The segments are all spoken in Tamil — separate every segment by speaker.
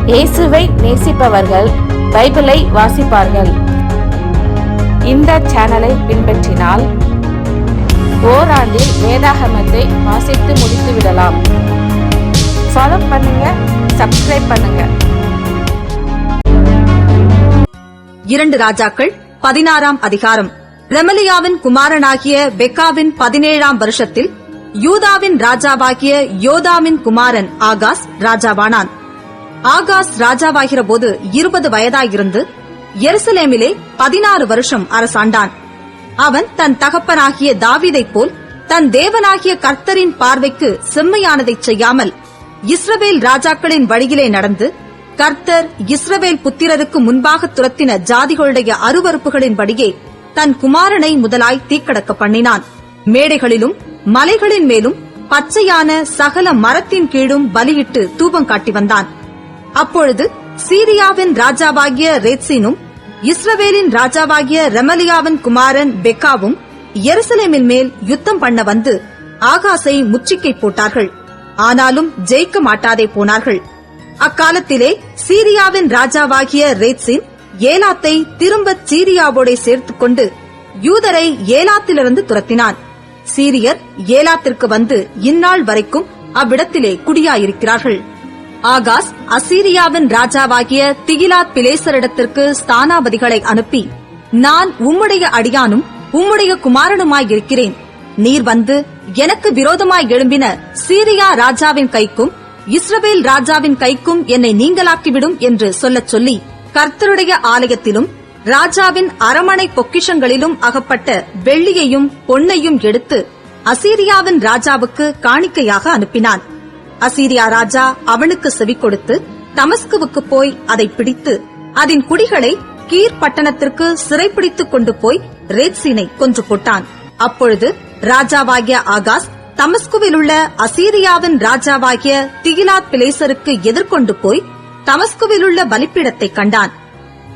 Speaker 1: இயேசுவை நேசிப்பவர்கள் பைபிளை வாசிப்பார்கள். இந்த சேனலை பின்பற்றினால் ஓராண்டில் வேதாகமத்தை வாசித்து முடித்து விடலாம். ஃபாலோ பண்ணுங்க, சப்ஸ்கிரைப் பண்ணுங்க.
Speaker 2: 2 ராஜாக்கள் 16ஆம் அதிகாரம். ரெமலியாவின் குமாரனாகிய பெக்காவின் 17ஆம் வருஷத்தில் யூதாவின் ராஜாவாகிய யோதாமின் குமாரன் ஆகாஸ் ராஜாவானான். ஆகாஸ் ராஜாவாகிற போது 20 வயதாயிருந்து எருசலேமிலே 16 வருஷம் அரசாண்டான். அவன் தன் தகப்பனாகிய தாவீதைப் போல் தன் தேவனாகிய கர்த்தரின் பார்வைக்கு செம்மையானதைச் செய்யாமல் இஸ்ரவேல் ராஜாக்களின் வழியிலே நடந்து, கர்த்தர் இஸ்ரவேல் புத்திரருக்கு முன்பாக துரத்தின ஜாதிகளுடைய அருவருப்புகளின்படியே தன் குமாரனை முதலாய் தீக்கடக்க பண்ணினான். மேடைகளிலும் மலைகளின் மேலும் பச்சையான சகல மரத்தின் கீழும் பலியிட்டு தூபம் காட்டி வந்தான். அப்பொழுது சீரியாவின் ராஜாவாகிய ரேத்சீனும் இஸ்ரவேலின் ராஜாவாகிய ரெமலியாவின் குமாரன் பெக்காவும் எருசலேமின் மேல் யுத்தம் பண்ண வந்து ஆகாசை முற்றுகை போட்டார்கள். ஆனாலும் ஜெயிக்க மாட்டாதே போனார்கள். அக்காலத்திலே சீரியாவின் ராஜாவாகிய ரேத்சீன் ஏலாத்தை திரும்ப சீரியாவோட சேர்த்துக் கொண்டு யூதரை ஏலாத்திலிருந்து துரத்தினான். சீரியர் ஏலாத்திற்கு வந்து இந்நாள் வரைக்கும் அவ்விடத்திலே குடியாயிருக்கிறார்கள். ஆகாஸ் அசீரியாவின் ராஜாவாகிய திகிலாத் பிலேசரிடத்திற்கு ஸ்தானாபதிகளை அனுப்பி, நான் உம்முடைய அடியானும் உம்முடைய குமாரனுமாயிருக்கிறேன். நீர் வந்து எனக்கு விரோதமாய் எழும்பின சீரியா ராஜாவின் கைக்கும் இஸ்ரவேல் ராஜாவின் கைக்கும் என்னை நீங்களாக்கிவிடும் என்று சொல்லச் சொல்லி, கர்த்தருடைய ஆலயத்திலும் ராஜாவின் அரமனை பொக்கிஷங்களிலும் அகப்பட்ட வெள்ளியையும் பொன்னையும் எடுத்து அசீரியாவின் ராஜாவுக்கு காணிக்கையாக அனுப்பினான். அசீரியா ராஜா அவனுக்கு செவி கொடுத்து தமஸ்குவுக்கு போய் அதை பிடித்து அதன் குடிகளை கீர் பட்டணத்திற்கு சிறைப்பிடித்துக் கொண்டு போய் ரேத்சீனை கொன்று போட்டான். அப்பொழுது ராஜாவாகிய ஆகாஸ் தமஸ்குவில் உள்ள அசீரியாவின் ராஜாவாகிய திகிலாத் பிலேசருக்கு எதிர்கொண்டு போய் தமஸ்குவில் உள்ள பலிப்பீடத்தை கண்டான்.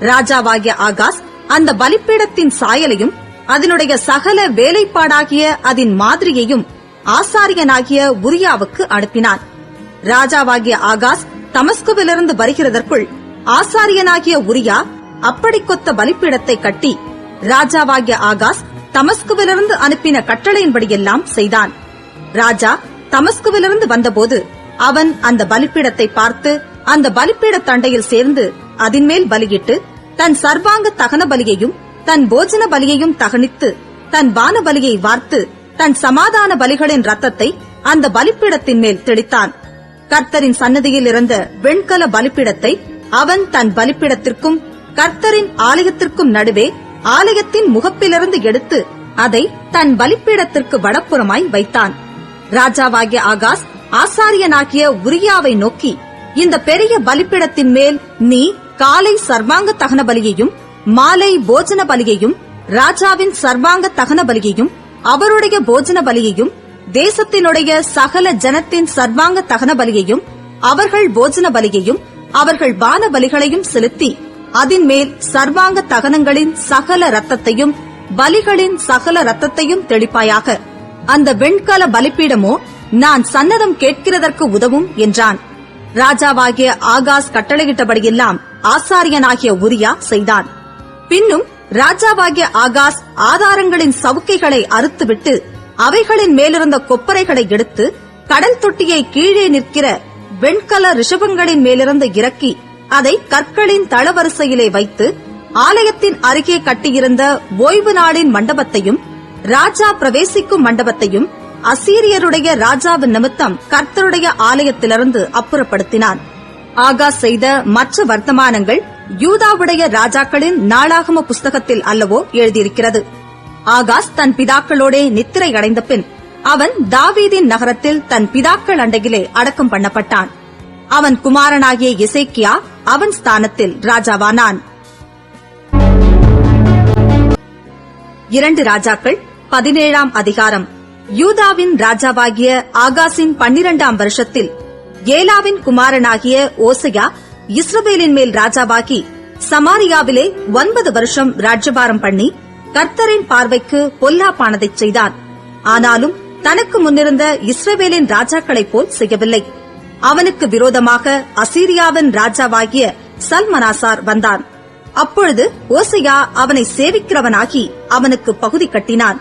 Speaker 2: ராஜாவாகிய ஆகாஸ் அந்த பலிப்பீடத்தின் சாயலையும் அதனுடைய சகல வேலைப்பாடாகிய அதன் மாதிரியையும் ஆசாரியனாகிய உரியாவுக்கு அனுப்பினான். ராஜாவாகிய ஆகாஸ் தமஸ்குவிலிருந்து வருகிறதற்குள் ஆசாரியனாகிய உரியா அப்படி கொத்த பலிப்பீடத்தை கட்டி, ராஜாவாகிய ஆகாஸ் தமஸ்குவிலிருந்து அனுப்பின கட்டளையின்படியெல்லாம் செய்தான். ராஜா தமஸ்குவிலிருந்து வந்தபோது அவன் அந்த பலிப்பீடத்தை பார்த்து அந்த பலிப்பீட தண்டையில் சேர்ந்து அதின்மேல் பலியிட்டு தன் சர்வாங்க தகன பலியையும் தன் போஜன பலியையும் தகனித்து தன் பான பலியை வார்த்து தன் சமாதான பலிகளின் ரத்தத்தை அந்த பலிப்பீடத்தின் மேல் தெளித்தான். கர்த்தரின் சன்னதியில் இருந்த வெண்கல பலிப்பீடத்தை அவன் தன் பலிப்பீடத்திற்கும் கர்த்தரின் ஆலயத்திற்கும் நடுவே ஆலயத்தின் முகப்பிலிருந்து எடுத்து அதை தன் பலிப்பீடத்திற்கு வடப்புறமாய் வைத்தான். ராஜாவாகிய ஆகாஸ் ஆசாரியனாகிய உரியாவை நோக்கி, இந்த பெரிய பலிப்பீடத்தின் மேல் நீ காலை சர்வாங்க தகன பலியையும் மாலை போஜன பலியையும் ராஜாவின் சர்வாங்க தகன பலியையும் அவருடைய போஜன பலியையும் தேசத்தினுடைய சகல ஜனத்தின் சர்வாங்க தகன பலியையும் அவர்கள் போஜன பலியையும் அவர்கள் பான பலிகளையும் செலுத்தி அதின் மேல் சர்வாங்க தகனங்களின் சகல ரத்தத்தையும் பலிகளின் சகல ரத்தத்தையும் தெளிப்பாயாக. அந்த வெண்கல பலிப்பீடமோ நான் சன்னதம் கேட்கிறதற்கு உதவும் என்றான். ராஜாவாகிய ஆகாஸ் கட்டளையிட்டபடியெல்லாம் ஆசாரியனாகிய உரியா செய்தான். பின்னும் ராஜாவாகிய ஆகாஸ் ஆதாரங்களின் சவுக்கைகளை அறுத்துவிட்டு அவைகளின் மேலிருந்த கொப்பரைகளை எடுத்து கடல் தொட்டியை கீழே நிற்கிற வெண்கல ரிஷபங்களின் மேலிருந்து இறக்கி அதை கற்களின் தளவரிசையிலே வைத்து ஆலயத்தின் அருகே கட்டியிருந்த ஓய்வு நாளின் மண்டபத்தையும் ராஜா பிரவேசிக்கும் மண்டபத்தையும் அசீரியருடைய ராஜாவின் நிமித்தம் கர்த்தருடைய ஆலயத்திலிருந்து அப்புறப்படுத்தினான். ஆகாஸ் செய்த மற்ற வர்த்தமானங்கள் யூதாவுடைய ராஜாக்களின் நாளாகம புஸ்தகத்தில் அல்லவோ எழுதியிருக்கிறது. ஆகாஸ் தன் பிதாக்களோட நித்திரை அடைந்த பின் அவன் தாவீதின் நகரத்தில் தன் பிதாக்கள் அண்டையிலே அடக்கம் பண்ணப்பட்டான். அவன் குமாரனாகிய எசேக்கியா அவன் ஸ்தானத்தில் ராஜாவானான். 2 ராஜாக்கள் 17ஆம் அதிகாரம். யூதாவின் ராஜாவாகிய ஆகாசின் 12ஆம் வருஷத்தில் ஏலாவின் குமாரனாகிய ஓசையா இஸ்ரவேலின் மேல் ராஜாவாகி சமாரியாவிலே 9 வருஷம் ராஜ்யபாரம் பண்ணி கர்த்தரின் பார்வைக்கு பொல்லாப்பானதைச் செய்தான். ஆனாலும் தனக்கு முன்னிருந்த இஸ்ரவேலின் ராஜாக்களைப் போல் செய்யவில்லை. அவனுக்கு விரோதமாக அசீரியாவின் ராஜாவாகிய சல்மனாசார் வந்தான். அப்பொழுது ஓசையா அவனை சேவிக்கிறவனாகி அவனுக்கு பகுதி கட்டினான்.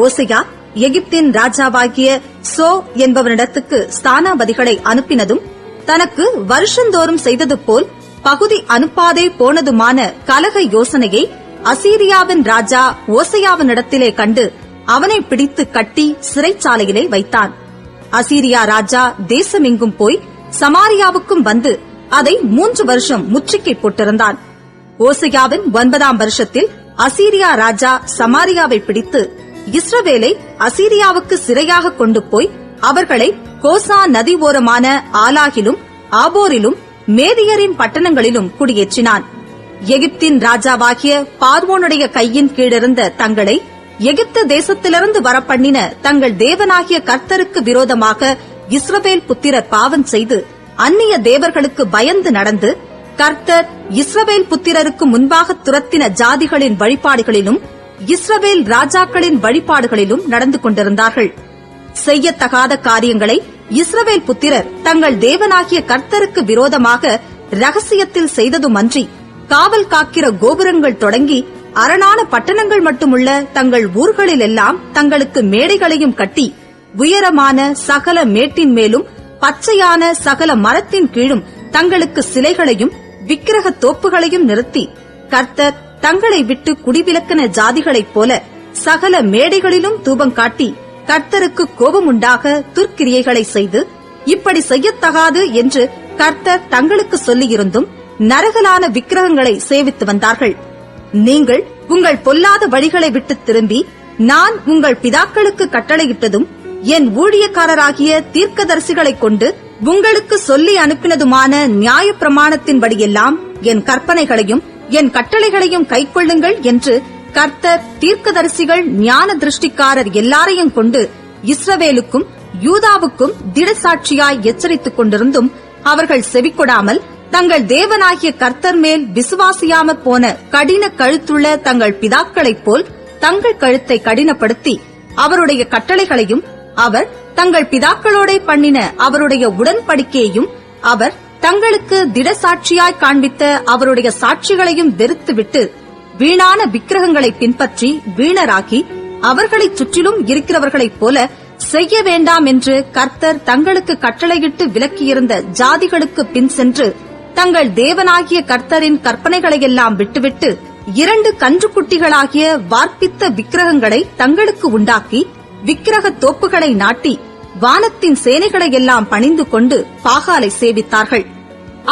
Speaker 2: ஓசையா எகிப்தின் ராஜாவாகிய சோ என்பவனிடத்துக்கு ஸ்தானாபதிகளை அனுப்பினதும் தனக்கு வருஷந்தோறும் செய்தது போல் பகுதி அனுப்பாதே போனதுமான கலக யோசனையை அசீரியாவின் ராஜா ஓசையாவினிடத்திலே கண்டு அவனை பிடித்து கட்டி சிறைச்சாலையிலே வைத்தான். அசீரியா ராஜா தேசமெங்கும் போய் சமாரியாவுக்கும் வந்து அதை 3 வருஷம் முற்றுகை போட்டிருந்தான். ஓசையாவின் 9ஆம் வருஷத்தில் அசீரியா ராஜா சமாரியாவை பிடித்து இஸ்ரவேலை அசீரியாவுக்கு சிறையாக கொண்டு போய் அவர்களை கோசா நதி ஓரமான ஆலாகிலும் ஆபோரிலும் மேதியரின் பட்டணங்களிலும் குடியேற்றினான். எகிப்தின் ராஜாவாகிய பார்வோனுடைய கையின் கீழிருந்த தங்களை எகிப்து தேசத்திலிருந்து வரப்பண்ணின தங்கள் தேவனாகிய கர்த்தருக்கு விரோதமாக இஸ்ரவேல் புத்திரர் பாவம் செய்து அந்நிய தேவர்களுக்கு பயந்து நடந்து கர்த்தர் இஸ்ரவேல் புத்திரருக்கு முன்பாக துரத்தின ஜாதிகளின் வழிபாடுகளிலும் இஸ்ரவேல் ராஜாக்களின் வழிபாடுகளிலும் நடந்து கொண்டிருந்தார்கள். செய்யத்தகாத காரியங்களை இஸ்ரவேல் புத்திரர் தங்கள் தேவனாகிய கர்த்தருக்கு விரோதமாக ரகசியத்தில் செய்ததுமன்றி காவல் காக்கிற கோபுரங்கள் தொடங்கி அரணான பட்டணங்கள் மட்டுமுள்ள தங்கள் ஊர்களிலெல்லாம் தங்களுக்கு மேடைகளையும் கட்டி உயரமான சகல மேட்டின் மேலும் பச்சையான சகல மரத்தின் கீழும் தங்களுக்கு சிலைகளையும் விக்கிரக தோப்புகளையும் நிறுத்தி கர்த்தர் தங்களை விட்டு குடிவிலக்கின ஜாதிகளைப் போல சகல மேடைகளிலும் தூபம் காட்டி கர்த்தருக்கு கோபமுண்டாக துர்க்கிரியைகளை செய்து இப்படி செய்யத்தகாது என்று கர்த்தர் தங்களுக்கு சொல்லியிருந்தும் நரகலான விக்கிரகங்களை சேவித்து வந்தார்கள். நீங்கள் உங்கள் பொல்லாத வழிகளை விட்டு திரும்பி நான் உங்கள் பிதாக்களுக்கு கட்டளையிட்டதும் என் ஊழியக்காரராகிய தீர்க்கதரிசிகளைக் கொண்டு உங்களுக்கு சொல்லி அனுப்பினதுமான நியாய பிரமாணத்தின்படியெல்லாம் என் கற்பனைகளையும் என் கட்டளைகளையும் கைக்கொள்ளுங்கள் என்று கர்த்தர் தீர்க்கதரிசிகள் ஞான திருஷ்டிக்காரர் எல்லாரையும் கொண்டு இஸ்ரவேலுக்கும் யூதாவுக்கும் திடசாட்சியாய் எச்சரித்துக் கொண்டிருந்தும் அவர்கள் செவிக்கொடாமல் தங்கள் தேவனாகிய கர்த்தர் மேல் விசுவாசியாமற் போன கடின கழுத்துள்ள தங்கள் பிதாக்களைப் போல் தங்கள் கழுத்தை கடினப்படுத்தி அவருடைய கட்டளைகளையும் அவர் தங்கள் பிதாக்களோட பண்ணின அவருடைய உடன்படிக்கையையும் அவர் தங்களுக்கு திடசாட்சியாய் காண்பித்த அவருடைய சாட்சிகளையும் வெறுத்துவிட்டு வீணான விக்கிரகங்களை பின்பற்றி வீணராகி அவர்களைச் சுற்றிலும் இருக்கிறவர்களைப் போல செய்ய வேண்டாம் என்று கர்த்தர் தங்களுக்கு கட்டளையிட்டு விலக்கியிருந்த ஜாதிகளுக்கு பின் சென்று தங்கள் தேவனாகிய கர்த்தரின் கற்பனைகளையெல்லாம் விட்டுவிட்டு 2 கன்றுக்குட்டிகளாகிய வார்ப்பித்த விக்கிரகங்களை தங்களுக்கு உண்டாக்கி விக்கிரக தோப்புகளை நாட்டி வானத்தின் சேனைகளையெல்லாம் பணிந்து கொண்டு பாகாலை சேவித்தார்கள்.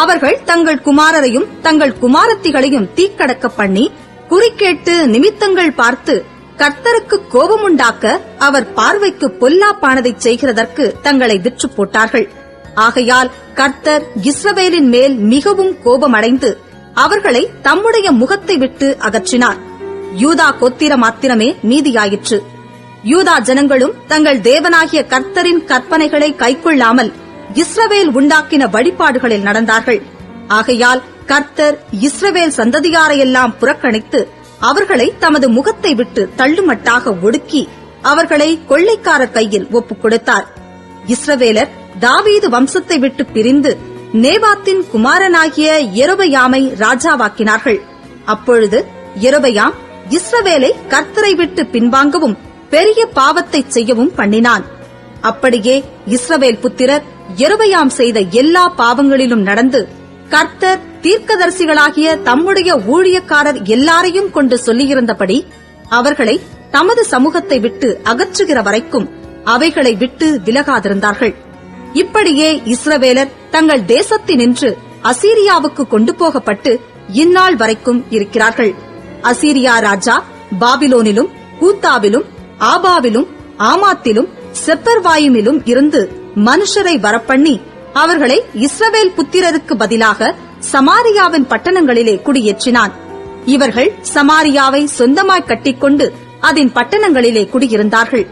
Speaker 2: அவர்கள் தங்கள் குமாரரையும் தங்கள் குமாரத்திகளையும் தீக்கடக்க பண்ணி குறிக்கேட்டு நிமித்தங்கள் பார்த்து கர்த்தருக்கு கோபமுண்டாக்க அவர் பார்வைக்கு பொல்லாப்பானதைச் செய்கிறதற்கு தங்களை விற்று போட்டார்கள். ஆகையால் கர்த்தர் இஸ்ரவேலின் மேல் மிகவும் கோபமடைந்து அவர்களை தம்முடைய முகத்தை விட்டு அகற்றினார். யூதா கோத்திரம் மாத்திரமே மீதியாயிற்று. யூதா ஜனங்களும் தங்கள் தேவனாகிய கர்த்தரின் கற்பனைகளை கைக்கொள்ளாமல் இஸ்ரவேல் உண்டாக்கின வழிபாடுகளில் நடந்தார்கள். ஆகையால் கர்த்தர் இஸ்ரவேல் சந்ததியாரையெல்லாம் புறக்கணித்து அவர்களை தமது முகத்தை விட்டு தள்ளுமட்டாக ஒடுக்கி அவர்களை கொள்ளைக்காரர் கையில் ஒப்புக் கொடுத்தார். இஸ்ரவேலர் தாவீது வம்சத்தை விட்டு பிரிந்து நேபாத்தின் குமாரனாகிய யெரொபெயாமை ராஜாவாக்கினார்கள். அப்பொழுது யெரொபெயாம் இஸ்ரவேலை கர்த்தரை விட்டு பின்வாங்கவும் பெரிய பாவத்தைச் செய்யவும் பண்ணினான். அப்படியே இஸ்ரவேல் புத்திரர் யெரொபெயாம் செய்த எல்லா பாவங்களிலும் நடந்து கர்த்தர் தீர்க்கதரிசிகளாகிய தம்முடைய ஊழியக்காரர் எல்லாரையும் கொண்டு சொல்லியிருந்தபடி அவர்களை தமது சமூகத்தை விட்டு அகற்றுகிற வரைக்கும் அவைகளை விட்டு விலகாதிருந்தார்கள். இப்படியே இஸ்ரவேலர் தங்கள் தேசத்தினின்று அசீரியாவுக்கு கொண்டு போகப்பட்டு இந்நாள் வரைக்கும் இருக்கிறார்கள். அசீரியா ராஜா பாபிலோனிலும் கூத்தாவிலும் ஆபாவிலும் ஆமாத்திலும் செப்பர்வாயுமிலும் இருந்து மனுஷரை வரப்பண்ணி அவர்களை இஸ்ரவேல் புத்திரருக்கு பதிலாக சமாரியாவின் பட்டணங்களிலே குடியேற்றினான். இவர்கள் சமாரியாவை சொந்தமாய் கட்டிக்கொண்டு அதன் பட்டணங்களிலே குடியிருந்தார்கள்.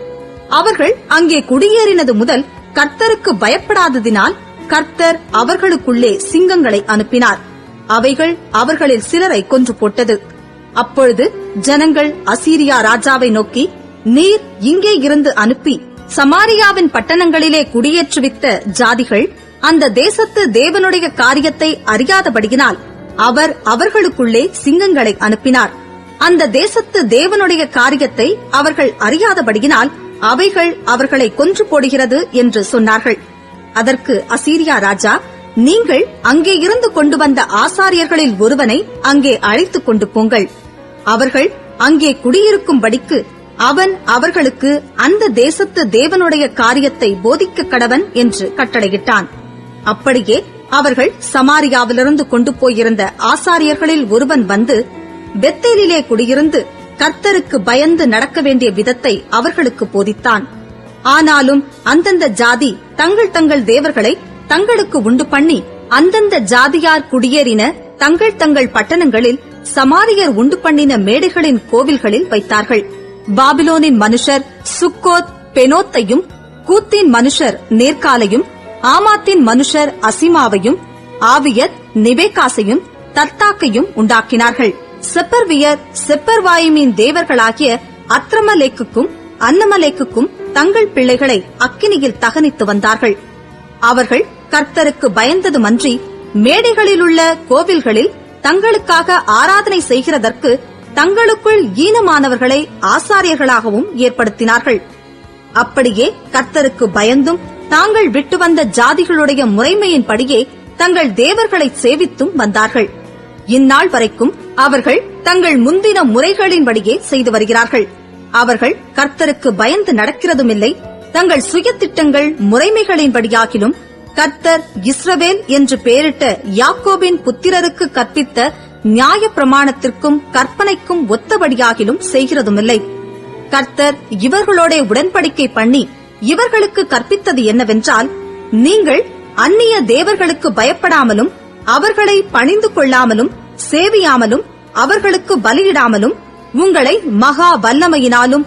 Speaker 2: அவர்கள் அங்கே குடியேறினது முதல் கர்த்தருக்கு பயப்படாததினால் கர்த்தர் அவர்களுக்குள்ளே சிங்கங்களை அனுப்பினார். அவைகள் அவர்களில் சிலரை கொன்று போட்டது. அப்பொழுது ஜனங்கள் அசீரியா ராஜாவை நோக்கி, நீர் இங்கே இருந்து அனுப்பி சமாரியாவின் பட்டணங்களிலே குடியேற்றுவித்த ஜாதிகள் அந்த தேசத்து தேவனுடைய காரியத்தை அறியாதபடியினால் அவர் அவர்களுக்குள்ளே சிங்கங்களை அனுப்பினார். அந்த தேசத்து தேவனுடைய காரியத்தை அவர்கள் அறியாதபடியினால் அவைகள் அவர்களை கொன்று போடுகிறது என்று சொன்னார்கள். அதற்கு அசீரியா ராஜா, நீங்கள் அங்கே இருந்து கொண்டு வந்த ஆசாரியர்களில் ஒருவனை அங்கே அழைத்துக் கொண்டு போங்கள். அவர்கள் அங்கே குடியிருக்கும்படிக்கு அவன் அவர்களுக்கு அந்த தேசத்து தேவனுடைய காரியத்தை போதிக்க கடவன் என்று கட்டளையிட்டான். அப்படியே அவர்கள் சமாரியாவிலிருந்து கொண்டு போயிருந்த ஆசாரியர்களில் ஒருவன் வந்து பெத்தேலிலே குடியிருந்து கர்த்தருக்கு பயந்து நடக்க வேண்டிய விதத்தை அவர்களுக்கு போதித்தான். ஆனாலும் அந்தந்த ஜாதி தங்கள் தங்கள் தேவர்களை தங்களுக்கு உண்டு பண்ணி அந்தந்த ஜாதியார் குடியேறின தங்கள் தங்கள் பட்டணங்களில் சமாரியர் உண்டு பண்ணின மேடைகளின் கோவில்களில் வைத்தார்கள். பாபிலோனின் மனுஷர் சுக்கோத் பெனோத்தையும், கூத்தின் மனுஷர் நேர்காலையும், ஆமாத்தின் மனுஷர் அசிமாவையும், ஆவியர் நிபேகாசையும் தர்த்தாக்கையும் உண்டாக்கினார்கள். செப்பர்வியர் செப்பர்வாயிமின் தேவர்களாகிய அத்ரமலேக்குக்கும் அன்னமலேக்குக்கும் தங்கள் பிள்ளைகளை அக்கினியில் தகனித்து வந்தார்கள். அவர்கள் கர்த்தருக்கு பயந்ததுமன்றி மேடைகளிலுள்ள கோவில்களில் தங்களுக்காக ஆராதனை செய்கிறதற்கு தங்களுக்குள் ஈனமானவர்களை ஆசாரியர்களாகவும் ஏற்படுத்தினார்கள். அப்படியே கர்த்தருக்கு பயந்தும் தாங்கள் விட்டு வந்த ஜாதிகளுடைய முறைமையின்படியே தங்கள் தேவர்களை சேவித்தும் வந்தார்கள். இந்நாள் வரைக்கும் அவர்கள் தங்கள் முந்தின முறைகளின்படியே செய்து வருகிறார்கள். அவர்கள் கர்த்தருக்கு பயந்து நடக்கிறதுமில்லை, தங்கள் சுய திட்டங்கள் முறைமைகளின்படியாகிலும் கர்த்தர் இஸ்ரவேல் என்று பெயரிட்ட யாக்கோபின் புத்திரருக்கு கற்பித்த நியாய பிரமாணத்திற்கும் கற்பனைக்கும் ஒத்தபடியாகிலும் செய்கிறதுமில்லை. கர்த்தர் இவர்களோட உடன்படிக்கை பண்ணி இவர்களுக்கு கற்பித்தது என்னவென்றால், நீங்கள் அந்நிய தேவர்களுக்கு பயப்படாமலும் அவர்களை பணிந்து கொள்ளாமலும் சேவியாமலும் அவர்களுக்கு பலியிடாமலும் உங்களை மகா வல்லமையினாலும்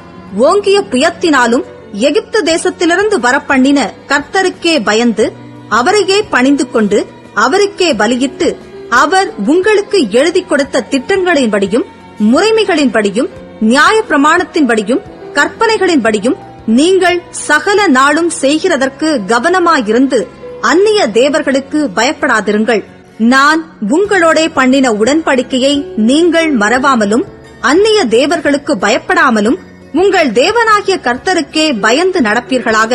Speaker 2: ஓங்கிய புயத்தினாலும் எகிப்து தேசத்திலிருந்து வரப்பண்ணின கர்த்தருக்கே பயந்து அவரையே பணிந்து கொண்டு அவருக்கே பலியிட்டு அவர் உங்களுக்கு எழுதி கொடுத்த திட்டங்களின்படியும் முறைமைகளின்படியும் நியாய பிரமாணத்தின்படியும் கற்பனைகளின்படியும் நீங்கள் சகல நாளும் செய்கிறதற்கு கவனமாயிருந்து அந்நிய தேவர்களுக்கு பயப்படாதிருங்கள். நான் உங்களோட பண்ணின உடன்படிக்கையை நீங்கள் மறவாமலும் அந்நிய தேவர்களுக்கு பயப்படாமலும் உங்கள் தேவனாகிய கர்த்தருக்கே பயந்து நடப்பீர்களாக.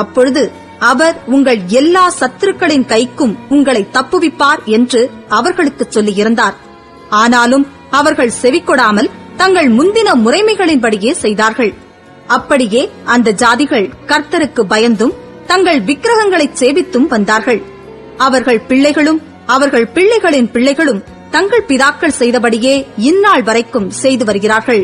Speaker 2: அப்பொழுது அவர் உங்கள் எல்லா சத்துருக்களின் கைக்கும் உங்களை தப்புவிப்பார் என்று அவர்களுக்கு சொல்லியிருந்தார். ஆனாலும் அவர்கள் செவிக்கொடாமல் தங்கள் முந்தின முறைமைகளின்படியே செய்தார்கள். அப்படியே அந்த ஜாதிகள் கர்த்தருக்கு பயந்தும் தங்கள் விக்கிரகங்களை சேவித்தும் வந்தார்கள். அவர்கள் பிள்ளைகளும் அவர்கள் பிள்ளைகளின் பிள்ளைகளும் தங்கள் பிதாக்கள் செய்தபடியே இந்நாள் வரைக்கும் செய்து வருகிறார்கள்.